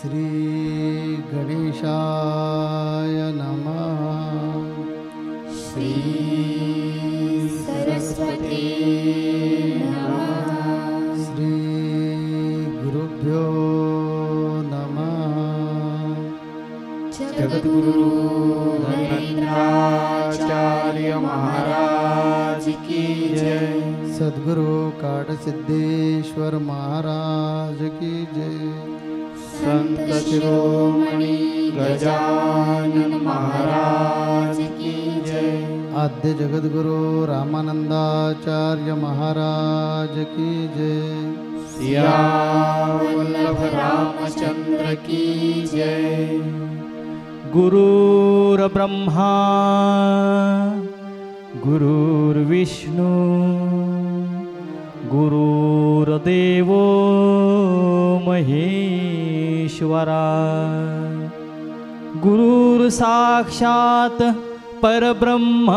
श्री गणेशाय नमः। श्री सरस्वती नमः। श्री गुरुभ्यो नमः। जगद्गुरु नरेंद्राचार्य महाराज की जय। सद्गुरु काटसिद्धेश्वर महाराज की जय। संत शिरोमणि गजानन महाराज की जय। आद्य जगद्गुरु रामानंदाचार्य महाराज की जय। सियावल्लभ रामचंद्र की जय। गुरुर्ब्रह्मा गुरुर्विष्णु गुरुर्देवो महेश्वरा। गुरुर्साक्षात् परब्रह्म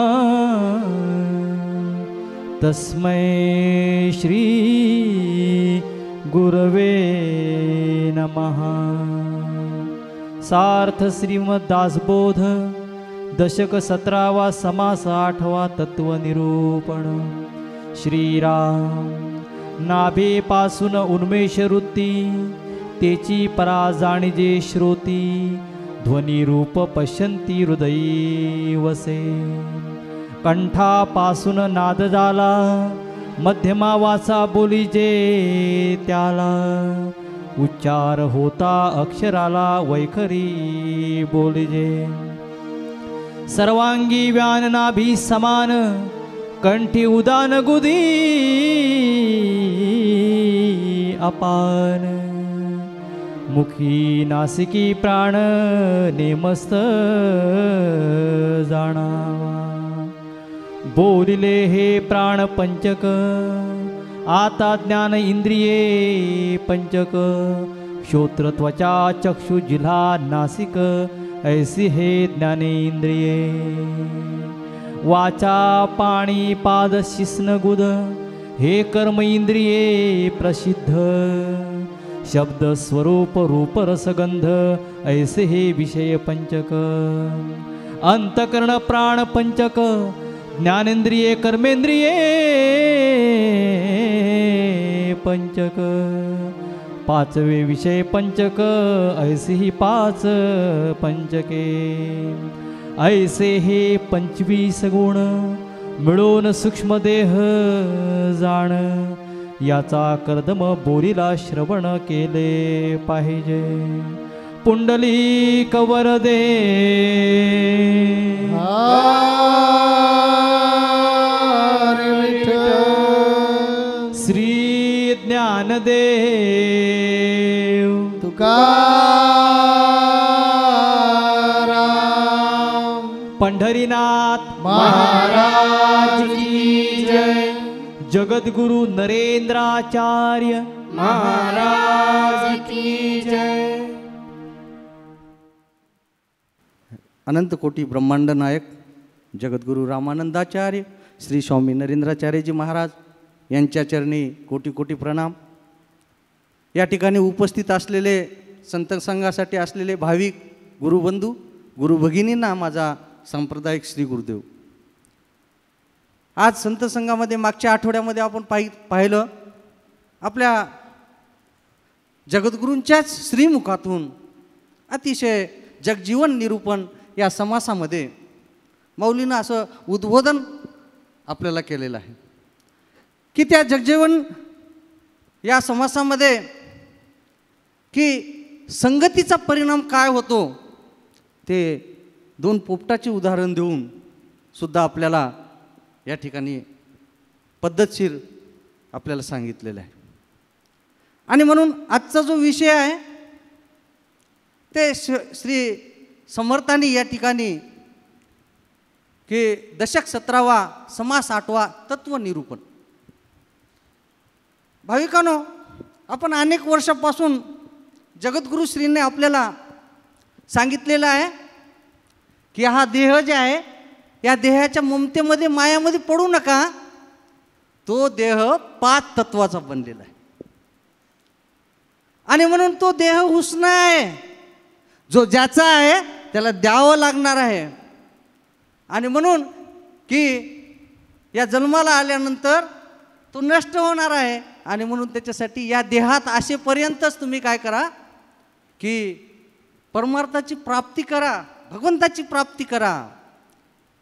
तस्मै श्री गुरवे नमः। सार्थ श्रीमद दासबोध दशक 17वा समास 8वा तत्वनिरूपण। श्रीराम नाभेपासून उन्मेष वृत्ती तेची परा जाणिजे श्रोती। ध्वनी रूप पश्यंती हृदयी वसे। कंठापासून नाद झाला मध्यमा वाचा बोलीजे त्याला। उच्चार होता अक्षराला वैखरी बोलिजे। सर्वांगी व्यान नाभी समान कंठी उदान गुदी अपान। मुखी नासिकी प्राण नेमस्त जाणावा। बोलिले हे प्राण पंचक आता ज्ञान इंद्रिये पंचक। श्रोत्र त्वचा चक्षु जिल्हा नासिक ऐसी हे ज्ञानेंद्रिये। वाचा पाणी पाद शिस्न गुद हे कर्म इंद्रिये प्रसिद्ध। शब्द स्वरूप रूप रसगंध ऐसे हे विषय पंचक। अंतकरण प्राण पंचक ज्ञानेंद्रिये कर्मेंद्रिये पंचक। पाचवे विषय पंचक ऐसे ही पाच पंचके। ऐसे हे 25 गुण मिळून सूक्ष्मदेह जाण। याचा कर्दम बोलीला श्रवण केले पाहिजे। पुंडलिक वरदे हरी विठ्ठल। श्री ज्ञानदेव तुकाराम पंढरीनाथ महाराज की जय। जगद्गुरु नरेंद्राचार्य महाराज की जय। अनंत कोटी ब्रह्मांड नायक जगद्गुरु रामानंदाचार्य श्री स्वामी नरेंद्राचार्यजी महाराज यांच्या चरणी कोटी कोटी प्रणाम। या ठिकाणी उपस्थित असलेले संत संघासाठी असलेले भाविक गुरुबंधू गुरुभगिनींना माझा सांप्रदायिक श्री गुरुदेव। आज संत संघामध्ये मागच्या आठवड्यामध्ये आपण पाहिलं आपल्या जगद्गुरूंच्याच श्रीमुखातून अतिशय जगजीवन निरूपण या समासामध्ये मौलीनं असं उद्बोधन आपल्याला केलेलं आहे की त्या जगजीवन या समासामध्ये की संगतीचा परिणाम काय होतो ते 2 पोपटाचे उदाहरण देऊन सुद्धा आपल्याला या ठिकाणी पद्धतशीर आपल्याला सांगितलेलं आहे। आणि म्हणून आजचा जो विषय आहे ते श्री समर्थांनी या ठिकाणी की दशक 17वा समास 8वा तत्वनिरूपण। भाविकांनो, आपण अनेक वर्षापासून जगद्गुरु श्रींनी आपल्याला सांगितलेलं आहे की हा देह जे आहे या देहाच्या ममतेमध्ये मायामध्ये पडू नका। तो देह 5 तत्वाचा बनलेला आहे आणि म्हणून तो देह हुसना आहे, जो ज्याचा आहे त्याला द्यावं लागणार आहे. आणि म्हणून की या जन्माला आल्यानंतर तो नष्ट होणार आहे. आणि म्हणून त्याच्यासाठी या देहात असेपर्यंतच तुम्ही काय करा की परमार्थाची प्राप्ती करा, भगवंताची प्राप्ती करा,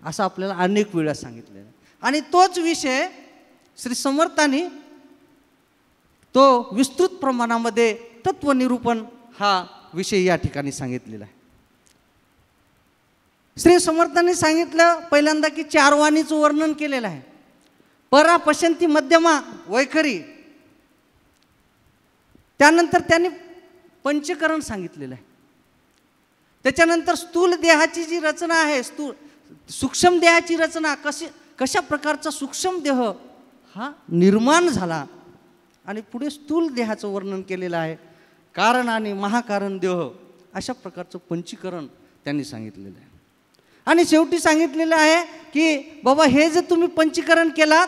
असं आपल्याला अनेक वेळा सांगितलेलं आहे. आणि तोच विषय श्री समर्थांनी तो विस्तृत प्रमाणामध्ये तत्वनिरूपण हा विषय या ठिकाणी सांगितलेला आहे. श्री समर्थांनी सांगितलं पहिल्यांदा की 4 वाणीचं वर्णन केलेलं आहे. परा, पश्यंती, मध्यमा, वैखरी. त्यानंतर त्यांनी पंचकरण सांगितलेलं आहे. त्याच्यानंतर स्थूल देहाची जी रचना आहे, सूक्ष्म देहाची रचना, कशा प्रकारचा सूक्ष्म देह हा निर्माण झाला, आणि पुढे स्थूल देहाचं वर्णन केलेलं आहे. कारण आणि महाकारण देह अशा प्रकारचं पंचीकरण त्यांनी सांगितलेलं आहे. आणि शेवटी सांगितलेलं आहे की बाबा हे जे तुम्ही पंचीकरण केलात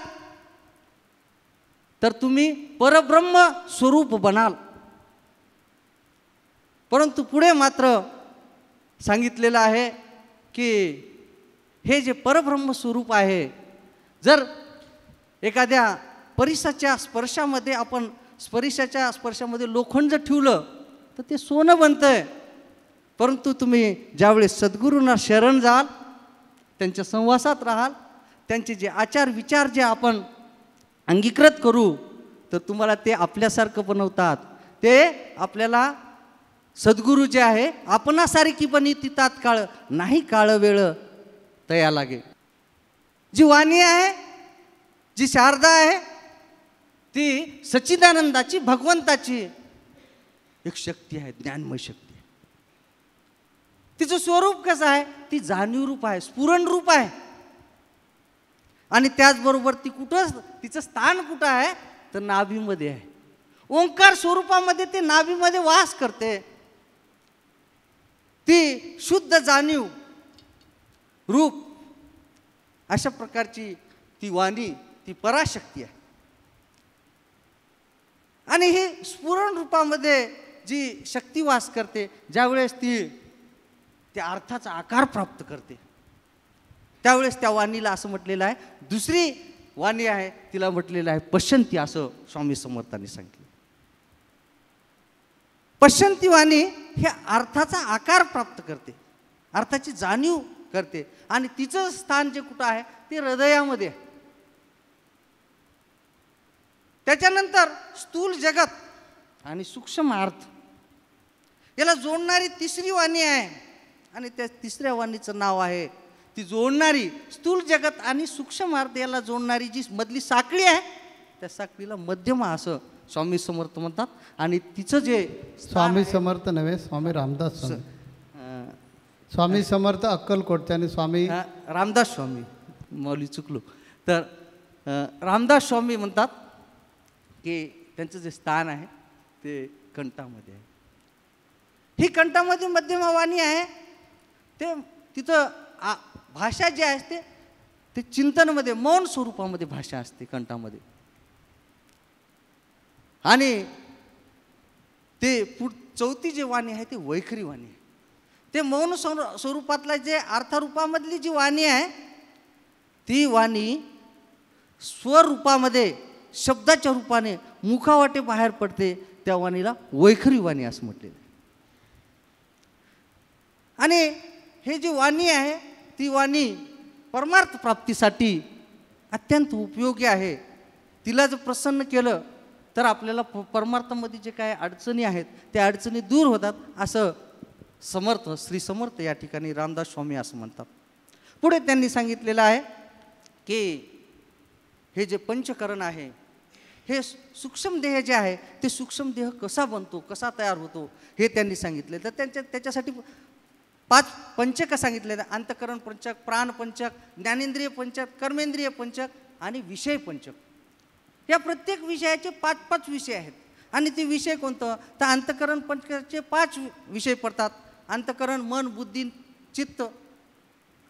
तर तुम्ही परब्रह्म स्वरूप बनाल. परंतु पुढे मात्र सांगितलेलं आहे की हे जे परब्रह्म स्वरूप आहे, जर एखाद्या परिसाच्या स्पर्शामध्ये आपण स्पर्शाच्या स्पर्शामध्ये लोखंड जर ठेवलं तर ते सोनं बनतंय. परंतु तुम्ही ज्यावेळेस सद्गुरूंना शरण जाल, त्यांच्या सहवासात राहाल, त्यांचे जे आचार विचार जे आपण अंगीकृत करू तर तुम्हाला ते आपल्यासारखं बनवतात. ते आपल्याला सद्गुरू जे आहे आपणासारखी बनी ती तात्काळ नाही काळ वेळ तया लागे. जी वाणी आहे, जी शारदा आहे, ती सच्चिदानंदाची भगवंताची एक शक्ती आहे, ज्ञानमय शक्ती. तिचं स्वरूप कसं आहे? ती जाणीव रूप आहे, स्फुरण रूप आहे. आणि त्याचबरोबर ती कुठं, तिचं स्थान कुठं आहे तर नाभीमध्ये आहे. ओंकार स्वरूपामध्ये ते नाभीमध्ये वास करते. ती शुद्ध जाणीव रूप अशा प्रकारची ती वाणी, ती पराशक्ती आहे. आणि ही स्फुरण रूपामध्ये जी शक्ती वास करते, ज्यावेळेस ती त्या अर्थाचा आकार प्राप्त करते, त्यावेळेस त्या वाणीला असं म्हटलेलं आहे, दुसरी वाणी आहे तिला म्हटलेलं आहे पश्यंती, असं स्वामी समर्थांनी सांगितलं. पश्यंती वाणी हे अर्थाचा आकार प्राप्त करते, अर्थाची जाणीव करते. आणि तिचं स्थान जे कुठं आहे ते हृदयामध्ये आहे. त्याच्यानंतर स्थूल जगत आणि सूक्ष्म अर्थ याला जोडणारी तिसरी वाणी आहे. आणि त्या तिसऱ्या वाणीचं नाव आहे, ती जोडणारी स्थूल जगत आणि सूक्ष्म अर्थ याला जोडणारी जी मधली साखळी आहे त्या साखळीला मध्यमा असं स्वामी समर्थ म्हणतात. आणि तिचं जे स्वामी समर्थ नव्हे, स्वामी रामदास स्वामी. स्वामी समर्थ अक्कलकोटचे आणि स्वामी रामदास स्वामी, मौली चुकलो. तर रामदास स्वामी म्हणतात की त्यांचं जे स्थान आहे ते कंठामध्ये आहे. ही कंठामध्ये मध्यमा वाणी आहे. ते तिथं भाषा जी असते ते चिंतनमध्ये मौन स्वरूपामध्ये भाषा असते कंठामध्ये. आणि ते चौथी जी वाणी आहे ती वैखरी वाणी आहे. ते मौन स्वरूपातला जे अर्थरूपामधली जी वाणी आहे ती वाणी स्वरूपामध्ये शब्दाच्या रूपाने मुखावाटे बाहेर पडते, त्या वाणीला वैखरी वाणी असं म्हटलेलं आहे. आणि हे जी वाणी आहे ती वाणी परमार्थ प्राप्तीसाठी अत्यंत उपयोगी आहे. तिला जर प्रसन्न केलं तर आपल्याला परमार्थामध्ये जे काय अडचणी आहेत त्या अडचणी दूर होतात, असं समर्थ श्री समर्थ या ठिकाणी रामदास स्वामी असं म्हणतात. पुढे त्यांनी सांगितलेलं आहे की हे जे पंचकरण आहे, हे सूक्ष्म देह जे आहे ते सूक्ष्म देह कसा बनतो, कसा तयार होतो हे त्यांनी सांगितले. तर त्याच्यासाठी 5 पंचक सांगितले, अंतकरण पंचक, प्राण पंचक, ज्ञानेंद्रिय पंचक, कर्मेंद्रिय पंचक आणि विषय पंचक. या प्रत्येक विषयाचे 5-5 विषय आहेत. आणि ते विषय कोणतं तर अंतकरण पंचकाचे 5 विषय पडतात. अंतकरण मन, बुद्धी, चित्त,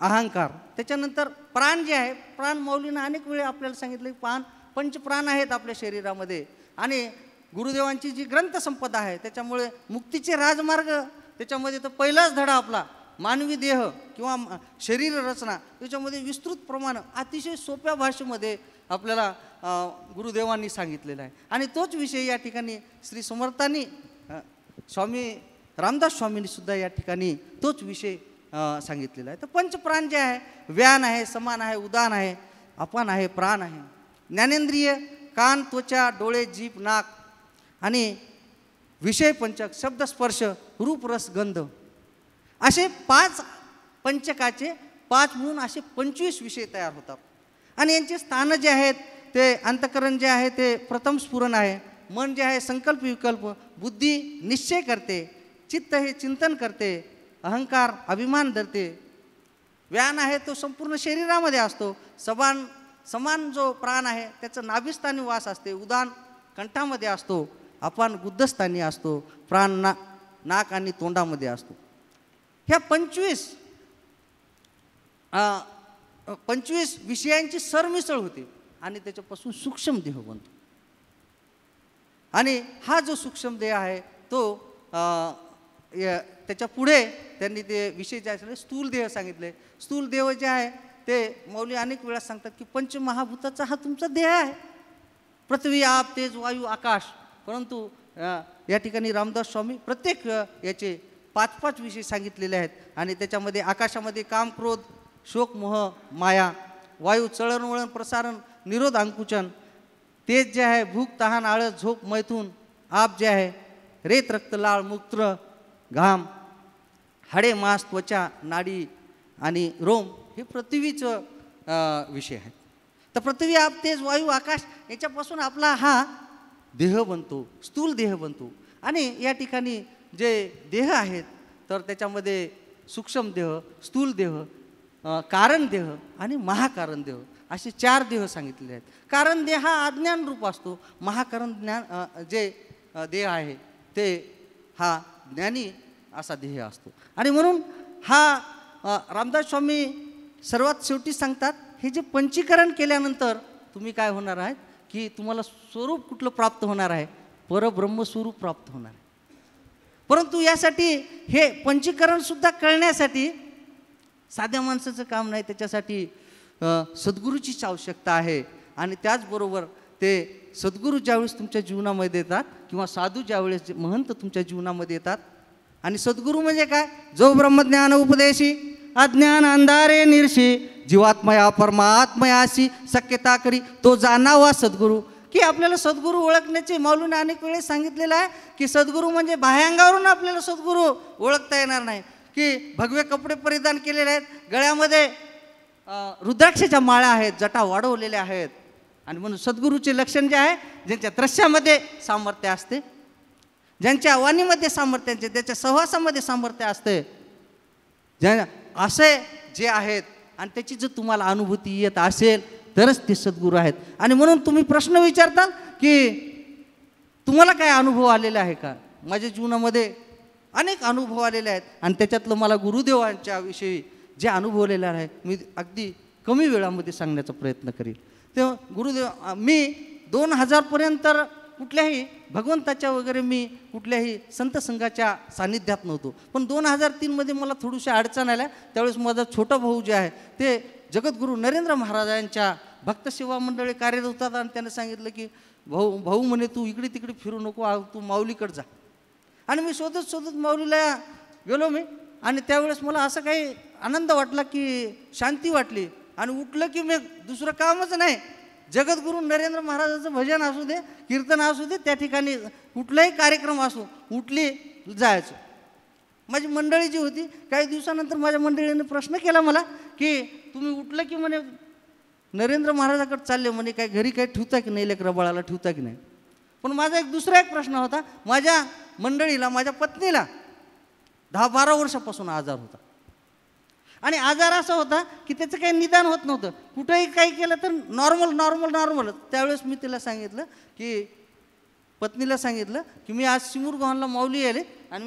अहंकार. त्याच्यानंतर प्राण जे आहे, प्राण मौलीनं अनेक वेळा आपल्याला सांगितलं की पंचप्राण आहेत आपल्या शरीरामध्ये. आणि गुरुदेवांची जी ग्रंथसंपदा आहे त्याच्यामुळे मुक्तीचे राजमार्ग, त्याच्यामध्ये तर पहिलाच धडा आपला मानवी देह किंवा शरीर रचना, त्याच्यामध्ये विस्तृत प्रमाण अतिशय सोप्या भाषेमध्ये आपल्याला गुरुदेवांनी सांगितलेला आहे. आणि तोच विषय या ठिकाणी श्री समर्थांनी स्वामी रामदास स्वामींनी सुद्धा या ठिकाणी तोच विषय सांगितलेला आहे. तर पंचप्राण जे आहे, व्यान आहे, समान आहे, उदान आहे, अपान आहे, प्राण आहे, ज्ञानेंद्रिय कान, त्वचा, डोळे, जीभ, नाक आणि विषय पंचक, शब्द, स्पर्श, रूप, रस, गंध, असे 5 पंचकाचे 5 म्हणून असे 25 विषय तयार होतात. आणि यांचे स्थान जे आहेत ते अंतःकरण जे आहे ते प्रथम स्फुरण आहे, मन जे आहे संकल्प विकल्प, बुद्धी निश्चय करते, चित्त हे चिंतन करते, अहंकार अभिमान धरते, व्यान आहे तो संपूर्ण शरीरामध्ये असतो, समान जो प्राण आहे त्याचं नाभिस्थानी वास असते, उदान कंठामध्ये असतो, अपान गुद्धस्थानी असतो, प्राण नाक आणि तोंडामध्ये असतो. ह्या 25 विषयांची सरमिसळ होते आणि त्याच्यापासून सूक्ष्म देह बनतो. आणि हा जो सूक्ष्म देह आहे तो त्याच्या पुढे त्यांनी ते विषय जे असले स्थूल देह सांगितले. स्थूल देह जे आहे ते मौली अनेक वेळा सांगतात की पंचमहाभूताचा हा तुमचा देह आहे, पृथ्वी, आप, तेज, वायू, आकाश. परंतु या ठिकाणी रामदास स्वामी प्रत्येक याचे 5-5 विषय सांगितलेले आहेत. आणि त्याच्यामध्ये आकाशामध्ये काम, क्रोध, शोक, मोह, माया, वायू चळणवळण, प्रसारण, निरोध, अंकुचन, तेज जे आहे भूक, तहान, आळस, झोप, मैथून, आप जे आहे रेत, रक्त, लाळ, मूत्र, घाम, हाडे, मांस, त्वचा, नाडी आणि रोम हे पृथ्वीचं विषय आहेत. तर पृथ्वी, आप, तेज, वायू, आकाश याच्यापासून आपला हा देह बनतो, स्थूल देह बनतो. आणि या ठिकाणी जे देह आहेत तर त्याच्यामध्ये सूक्ष्म देह, स्थूल देह, कारण देह आणि महाकारण देह असे 4 देह सांगितलेले आहेत. कारण देह हा अज्ञान रूप असतो, महाकारण ज्ञान जे देह आहे ते हा ज्ञानी असा देह असतो. आणि म्हणून हा रामदास स्वामी सर्वात शेवटी सांगतात, हे जे पंचीकरण केल्यानंतर तुम्ही काय होणार आहेत की तुम्हाला स्वरूप कुठलं प्राप्त होणार आहे, परब्रह्मस्वरूप प्राप्त होणार आहे. परंतु यासाठी हे पंचीकरणसुद्धा कळण्यासाठी साध्या माणसाचं काम नाही, त्याच्यासाठी सद्गुरूचीच आवश्यकता आहे. आणि त्याचबरोबर ते सद्गुरू ज्यावेळेस तुमच्या जीवनामध्ये येतात किंवा साधू ज्यावेळेस महंत तुमच्या जीवनामध्ये येतात. आणि सद्गुरू म्हणजे काय, जो ब्रह्मज्ञान उपदेशी अज्ञान अंधारे निरशी जीवात्मया परमात्मयाशी शक्यता करी तो जाणावा सद्गुरू. की आपल्याला सद्गुरू ओळखण्याचे मौलूने अनेक वेळेस सांगितलेलं आहे की सद्गुरू म्हणजे बाह्यांगावरून आपल्याला सद्गुरू ओळखता येणार नाही. की भगवे कपडे परिधान केलेले आहेत, गळ्यामध्ये रुद्राक्षाच्या माळा आहेत, जटा वाढवलेल्या आहेत. आणि म्हणून सद्गुरूचे लक्षण जे आहे, ज्यांच्या दृश्यामध्ये सामर्थ्य असते, ज्यांच्या वाणीमध्ये सामर्थ्य असते, त्याच्या सहवासामध्ये सामर्थ्य असते, ज्या असे जे आहेत आणि त्याची जर तुम्हाला अनुभूती येत असेल तरच ते सद्गुरू आहेत. आणि म्हणून तुम्ही प्रश्न विचारताल की तुम्हाला काय अनुभव आलेला आहे का. माझ्या जीवनामध्ये अनेक अनुभव आलेले आहेत आणि त्याच्यातलं मला गुरुदेवांच्या विषयी जे अनुभवलेलं आहे मी अगदी कमी वेळामध्ये सांगण्याचा प्रयत्न करेल. तेव्हा गुरुदेव मी 2000पर्यंत कुठल्याही भगवंताच्या वगैरे मी कुठल्याही संत संघाच्या सान्निध्यात नव्हतो. पण 2003मध्ये मला थोडीशी अडचण आल्या. त्यावेळेस माझा छोटा भाऊ जे आहे ते जगद्गुरू नरेंद्र महाराजांच्या भक्तसेवा मंडळी कार्यरत होतात. आणि त्याने सांगितलं की भाऊ म्हणे तू इकडे तिकडे फिरू नको, तू माऊलीकडे जा. आणि मी शोधत माऊलीला गेलो मी. आणि त्यावेळेस मला असं काही आनंद वाटला की शांती वाटली. आणि उठलं की मी दुसरं कामच नाही, जगद्गुरू नरेंद्र महाराजांचं भजन असू दे, कीर्तन असू दे, त्या ठिकाणी कुठलाही कार्यक्रम असो उठली जायचं. माझी मंडळी जी होती, काही दिवसानंतर माझ्या मंडळीने प्रश्न केला मला की तुम्ही उठलं की म्हणे नरेंद्र महाराजाकडे चालले म्हणे, काय घरी काही ठेवता की नाही, लेकरं बाळाला ठेवता की नाही. पण माझा दुसरा एक प्रश्न होता, माझ्या मंडळीला, माझ्या पत्नीला 10-12 वर्षापासून आजार होता. आणि आजार असा होता की त्याचं काही निदान होत नव्हतं. कुठंही काही केलं तर नॉर्मल. त्यावेळेस मी तिला सांगितलं की पत्नीला सांगितलं की मी आज सिमूरगावला माऊली यायले आणि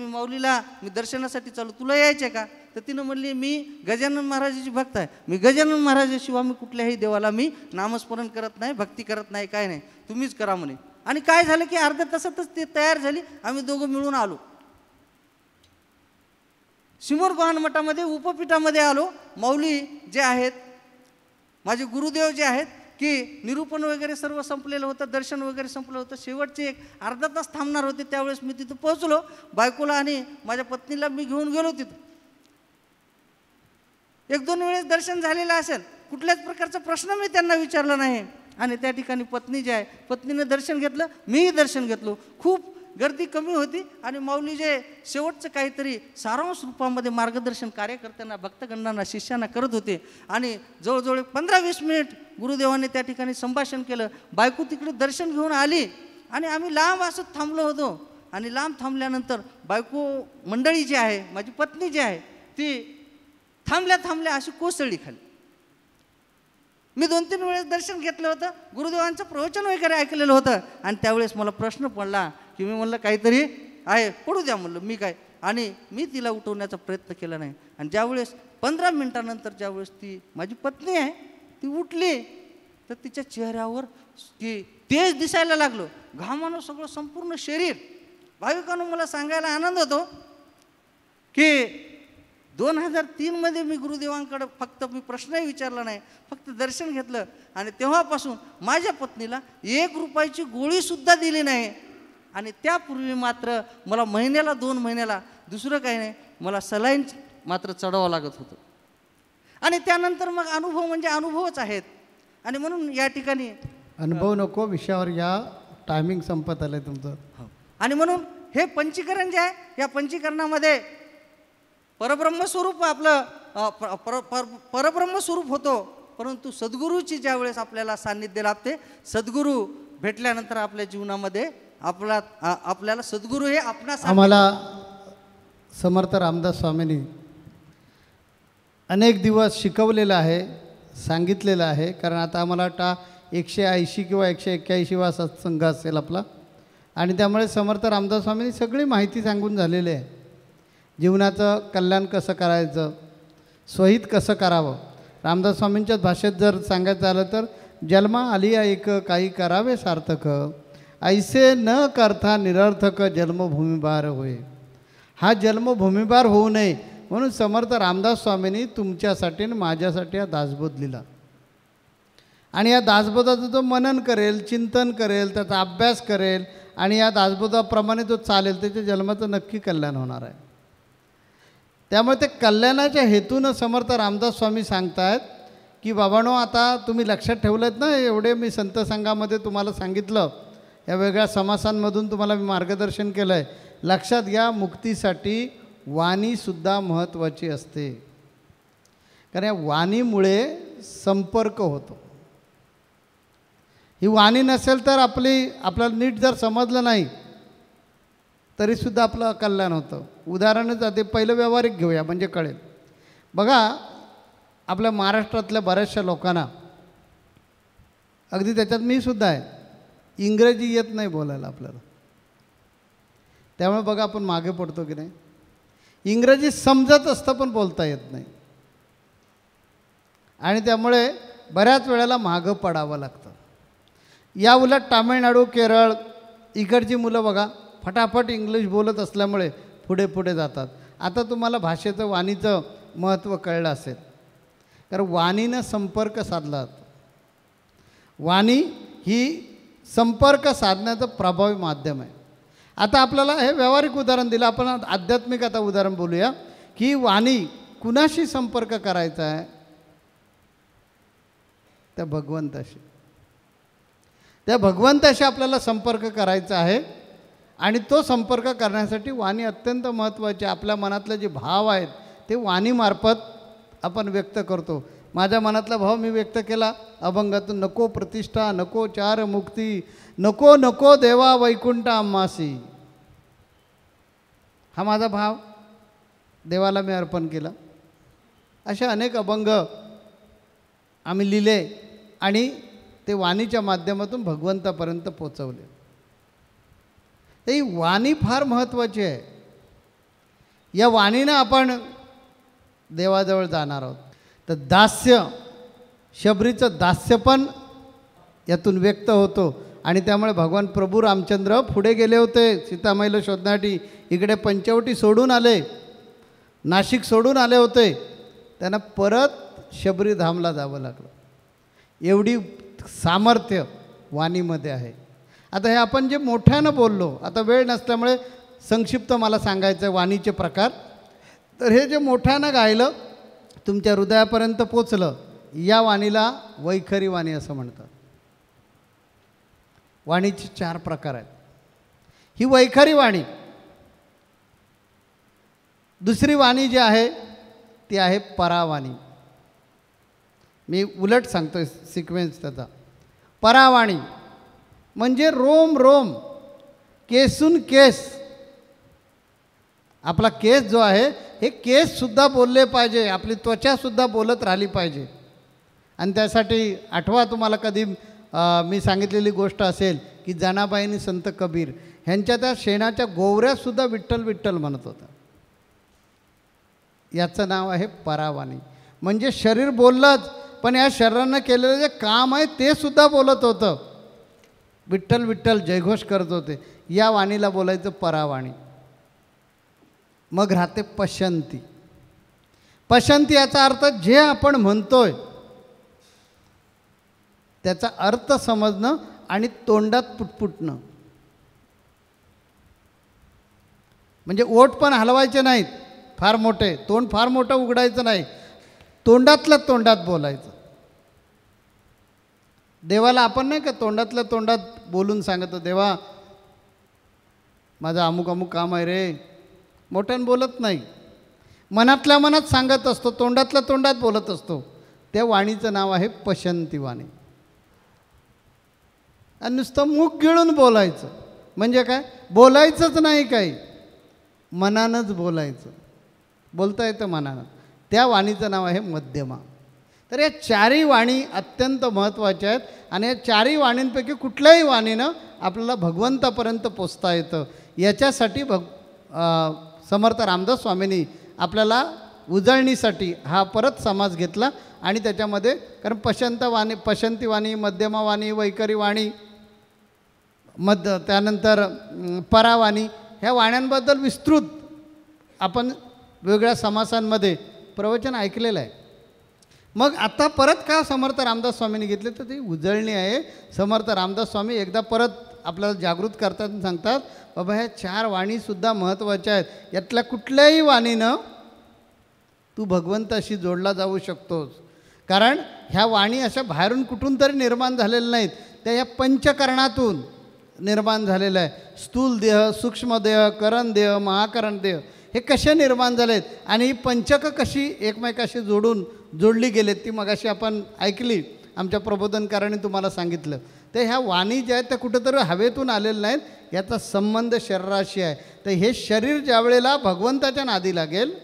मी दर्शनासाठी चालू, तुला यायचे का. तर तिनं म्हणली मी गजानन महाराजाची भक्त आहे, मी गजानन महाराजाशिवाय मी कुठल्याही देवाला मी नामस्मरण करत नाही, भक्ती करत नाही, काय नाही, तुम्हीच करा म्हणे. आणि काय झालं की अर्ध्या तासातच ते तयार झाली. आम्ही दोघं मिळून आलो. सिमोर गव्हाण मठामध्ये उपपीठामध्ये आलो. माऊली जे आहेत, माझे गुरुदेव जे आहेत, की निरूपण वगैरे सर्व संपलेलं होतं, दर्शन वगैरे संपलं होतं. शेवटचे एक अर्धा तास थांबणार होते. त्यावेळेस मी तिथं पोहोचलो. बायकोला आणि माझ्या पत्नीला मी घेऊन गेलो तिथं. 1-2 वेळेस दर्शन झालेलं असेल, कुठल्याच प्रकारचा प्रश्न मी त्यांना विचारला नाही. आणि त्या ठिकाणी पत्नी जे आहे, पत्नीनं दर्शन घेतलं, मीही दर्शन घेतलो. खूप गर्दी कमी होती आणि माऊली जे शेवटचं काहीतरी सारांश रूपामध्ये मार्गदर्शन कार्यकर्त्यांना, भक्तगणांना, शिष्यांना करत होते. आणि जवळजवळ 15-20 मिनिट गुरुदेवांनी त्या ठिकाणी संभाषण केलं. बायको तिकडे दर्शन घेऊन आली आणि आम्ही लांब असं थांबलो होतो. आणि लांब थांबल्यानंतर बायको मंडळी जी आहे, माझी पत्नी जी आहे, ती थांबल्या अशी कोसळली खाली. मी 2-3 वेळेस दर्शन घेतलं होतं, गुरुदेवांचं प्रवचन वगैरे ऐकलेलं होतं. आणि त्यावेळेस मला प्रश्न पडला की मी म्हणलं काहीतरी आहे, पडू द्या म्हणलं मी काय. आणि मी तिला उठवण्याचा प्रयत्न केला नाही. आणि ज्यावेळेस 15 मिनिटानंतर ज्यावेळेस ती माझी पत्नी आहे ती उठली, तर तिच्या चेहऱ्यावर ती तेज दिसायला लागलं, घामानं सगळं संपूर्ण शरीर. भाविकांनो, मला सांगायला आनंद होतो की 2003 मी गुरुदेवांकडे फक्त मी प्रश्नही विचारला नाही, फक्त दर्शन घेतलं. आणि तेव्हापासून माझ्या पत्नीला 1 रुपयाची गोळीसुद्धा दिली नाही. आणि त्यापूर्वी मात्र मला महिन्याला 2 महिन्याला दुसरं काही नाही, मला सलाईन मात्र चढवावं लागत होतं. आणि त्यानंतर मग अनुभव म्हणजे अनुभवच आहेत. आणि म्हणून या ठिकाणी अनुभव नको विषयावर या, टायमिंग संपत आलं आहे तुमचं. आणि म्हणून हे पंचीकरण जे आहे, या पंचीकरणामध्ये परब्रह्मस्वरूप आपलं परब्रह्मस्वरूप होतो. परंतु सद्गुरूची ज्यावेळेस आपल्याला सान्निध्य लाभते, सद्गुरू भेटल्यानंतर आपल्या जीवनामध्ये आपल्याला सद्गुरू हे आपणास. आम्हाला समर्थ रामदास स्वामींनी अनेक दिवस शिकवलेलं आहे, सांगितलेलं आहे. कारण आता आम्हाला वाटतं 180 किंवा 181 सत्संग असेल आपला. आणि त्यामुळे समर्थ रामदास स्वामींनी सगळी माहिती सांगून झालेली आहे. जीवनाचं कल्याण कसं करायचं, स्वहित कसं करावं. रामदास स्वामींच्याच भाषेत जर सांगायचं झालं तर, जन्मा आली ऐक काही करावे सार्थक, ऐसे न करता निरर्थक जन्मभूमीभार होय. हा जन्मभूमीभार होऊ नये म्हणून समर्थ रामदास स्वामींनी तुमच्यासाठी आणि माझ्यासाठी हा दासबोध लिहिला. आणि या दासबोधाचं जो मनन करेल, चिंतन करेल, त्याचा अभ्यास करेल आणि या दासबोधाप्रमाणे जो चालेल, त्याच्या जन्माचं नक्की कल्याण होणार आहे. त्यामुळे ते कल्याणाच्या हेतूनं समर्थ रामदास स्वामी सांगतायत की बाबांनो, आता तुम्ही लक्षात ठेवलेत ना, एवढे मी संत संघामध्ये तुम्हाला सांगितलं, या वेगळ्या समासांमधून तुम्हाला मी मार्गदर्शन केलं आहे. लक्षात घ्या, मुक्तीसाठी वाणीसुद्धा महत्त्वाची असते. कारण या वाणीमुळे संपर्क होतो. ही वाणी नसेल तर आपल्याला नीट जर समजलं नाही तरीसुद्धा आपलं कल्याण होतं. उदाहरणच ते पहिलं व्यावहारिक घेऊया म्हणजे कळेल. बघा, आपल्या महाराष्ट्रातल्या बऱ्याचशा लोकांना, अगदी त्याच्यात मी सुद्धा आहे, इंग्रजी येत नाही बोलायला आपल्याला. त्यामुळे बघा आपण मागे पडतो की नाही. इंग्रजी समजत असतं पण बोलता येत नाही. आणि त्यामुळे बऱ्याच वेळेला मागं पडावं लागतं. या उलट तामिळनाडू, केरळ इकडची मुलं बघा फटाफट इंग्लिश बोलत असल्यामुळे पुढे पुढे जातात. आता तुम्हाला भाषेचं, वाणीचं महत्त्व कळलं असेल. कारण वाणीनं संपर्क साधला जातो. वाणी ही संपर्क साधण्याचं प्रभावी माध्यम आहे. आता आपल्याला हे व्यावहारिक उदाहरण दिलं, आपण आध्यात्मिक आता उदाहरण बोलूया की वाणी कुणाशी संपर्क करायचा आहे, त्या भगवंताशी. त्या भगवंताशी आपल्याला संपर्क करायचा आहे. आणि तो संपर्क करण्यासाठी वाणी अत्यंत महत्त्वाची. आपल्या मनातले जे भाव आहेत ते वाणीमार्फत आपण व्यक्त करतो. माझ्या मनातला भाव मी व्यक्त केला अभंगातून, नको प्रतिष्ठा, नको चार मुक्ती, नको नको देवा वैकुंठ आम्हासी. हा माझा भाव देवाला मी अर्पण केला. असे अनेक अभंग आम्ही लिहिले आणि ते वाणीच्या माध्यमातून भगवंतापर्यंत पोचवले. ही वाणी फार महत्त्वाची आहे. या वाणीनं आपण देवाजवळ जाणार आहोत. तर दास्य, शबरीचं दास्य पण यातून व्यक्त होतो. आणि त्यामुळे भगवान प्रभू रामचंद्र पुढे गेले होते सीतामाईला शोधण्यासाठी. इकडे पंचवटी सोडून आले, नाशिक सोडून आले होते. त्यांना परत शबरीधामला जावं लागलं. एवढी सामर्थ्य वाणीमध्ये आहे. आता हे आपण जे मोठ्यानं बोललो, आता वेळ नसल्यामुळे संक्षिप्त मला सांगायचं आहे वाणीचे प्रकार. तर हे जे मोठ्यानं गायलं तुमच्या हृदयापर्यंत पोचलं, या वाणीला वैखरी वाणी असं म्हणतात. वाणीचे 4 प्रकार आहेत. ही वैखरी वाणी. दुसरी वाणी जी आहे ती आहे परावाणी. मी उलट सांगतोय सिक्वेन्स त्याचा. परावाणी म्हणजे रोम रोम, केसून केस. आपला केस जो आहे हे केससुद्धा बोलले पाहिजे, आपली त्वचासुद्धा बोलत राहिली पाहिजे. आणि त्यासाठी आठवा तुम्हाला कधी मी सांगितलेली गोष्ट असेल की जनाबाईंनी संत कबीर ह्यांच्या त्या शेणाच्या गोवऱ्यासुद्धा विठ्ठल विठ्ठल म्हणत होता. याचं नाव आहे परावाणी. म्हणजे शरीर बोललंच, पण या शरीरानं केलेलं जे काम आहे ते सुद्धा बोलत होतं. विठ्ठल विठ्ठल जयघोष करत होते. या वाणीला बोलायचं परावाणी. मग राहते पशंती. पशंती याचा अर्थ जे आपण म्हणतोय त्याचा अर्थ समजणं आणि तोंडात पुटपुटणं. म्हणजे ओठ पण हलवायचे नाहीत फार मोठे, तोंड फार मोठं उघडायचं नाही, तोंडातल्या तोंडात बोलायचं. देवाला आपण नाही का तोंडातल्या तोंडात बोलून सांगतो, देवा माझं अमुक अमुक काम आहे रे, मोठ्यानं बोलत नाही, मनातल्या मनात सांगत असतो, तोंडातल्या तोंडात बोलत असतो. त्या वाणीचं नाव आहे पशंती वाणी. आणि नुसतं मुख गिळून बोलायचं म्हणजे काय, बोलायचंच नाही, काही मनानंच बोलायचं, बोलता येतं मनानं. त्या वाणीचं नाव आहे मध्यमा. तर या 4ही वाणी अत्यंत महत्त्वाच्या आहेत. आणि या 4ही वाणींपैकी कुठल्याही वाणीनं आपल्याला भगवंतापर्यंत पोचता येतं. याच्यासाठी समर्थ रामदास स्वामींनी आपल्याला उजळणीसाठी हा परत समाज घेतला. आणि त्याच्यामध्ये कारण पशंती वाणी, मध्यमा वाणी, वैखरी वाणी, त्यानंतर परावाणी, ह्या वाण्यांबद्दल विस्तृत आपण वेगळ्या समासांमध्ये प्रवचन ऐकलेलं आहे. मग आता परत का समर्थ रामदास स्वामींनी घेतले, तर ती उजळणी आहे. समर्थ रामदास स्वामी एकदा परत आपल्याला जागृत करतात आणि सांगतात, बाबा ह्या 4 वाणीसुद्धा महत्त्वाच्या आहेत. यातल्या कुठल्याही वाणीनं तू भगवंताशी जोडला जाऊ शकतोस. कारण ह्या वाणी अशा बाहेरून कुठून तरी निर्माण झालेल्या नाहीत, त्या ह्या पंचकरणातून निर्माण झालेलं आहे. स्थूल देह, सूक्ष्म देह, करण देह, महाकरण देह हे कसे निर्माण झालेत आणि ही पंचकं कशी एकमेकाशी जोडली गेलेत ती मगाशी आपण ऐकली, आमच्या प्रबोधनकारांनी तुम्हाला सांगितलं. तर ह्या वाणी ज्या आहेत त्या कुठंतरी हवेतून आलेल्या नाहीत, याचा संबंध शरीराशी आहे. तर हे शरीर ज्या वेळेला भगवंताच्या नादी लागेल,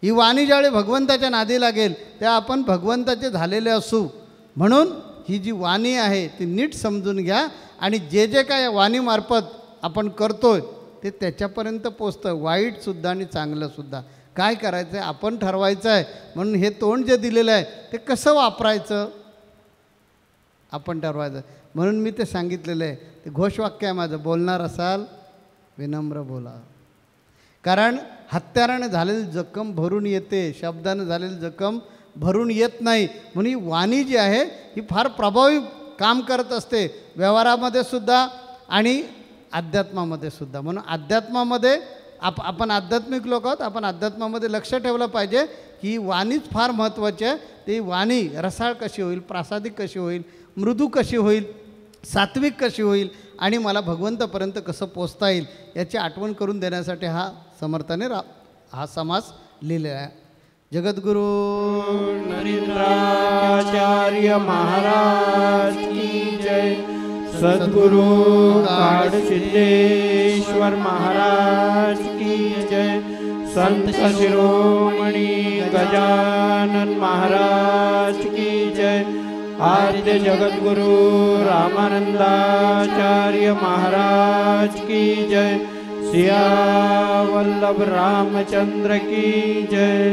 ही वाणी ज्यावेळी भगवंताच्या नादी लागेल, त्या आपण भगवंताचे झालेले असू. म्हणून ही जी वाणी आहे ती नीट समजून घ्या. आणि जे जे काय या वाणीमार्फत आपण करतोय ते त्याच्यापर्यंत पोचतं, वाईटसुद्धा आणि चांगलंसुद्धा. काय करायचं आहे आपण ठरवायचं आहे. म्हणून हे तोंड जे दिलेलं आहे ते कसं वापरायचं आपण ठरवायचं. म्हणून मी ते सांगितलेलं आहे, ते घोषवाक्य आहे माझं, बोलणार असाल विनम्र बोला. कारण हत्याराने झालेली जखम भरून येते, शब्दानं झालेली जखम भरून येत नाही. म्हणून ही वाणी जी आहे ही फार प्रभावी काम करत असते व्यवहारामध्ये सुद्धा आणि अध्यात्मामध्ये सुद्धा. म्हणून अध्यात्मामध्ये आपण आध्यात्मिक लोक आहोत, आपण अध्यात्मामध्ये लक्ष ठेवलं पाहिजे की ही वाणीच फार महत्त्वाची आहे. ती वाणी रसाळ कशी होईल, प्रासादिक कशी होईल, मृदू कशी होईल, सात्विक कशी होईल आणि मला भगवंतापर्यंत कसं पोचता येईल याची आठवण करून देण्यासाठी हा समर्थाने हा समास लिहिलेला आहे. जगद्गुरु नरेंद्राचार्य महाराज की जय. सद्गुरु सिद्धेश्वर महाराज की जय. संत शिरोमणी गजानन महाराज की जय. आद्य जगद्गुरु रामानंदाचार्य महाराज की जय. सियावल्लभ रामचंद्र की जय.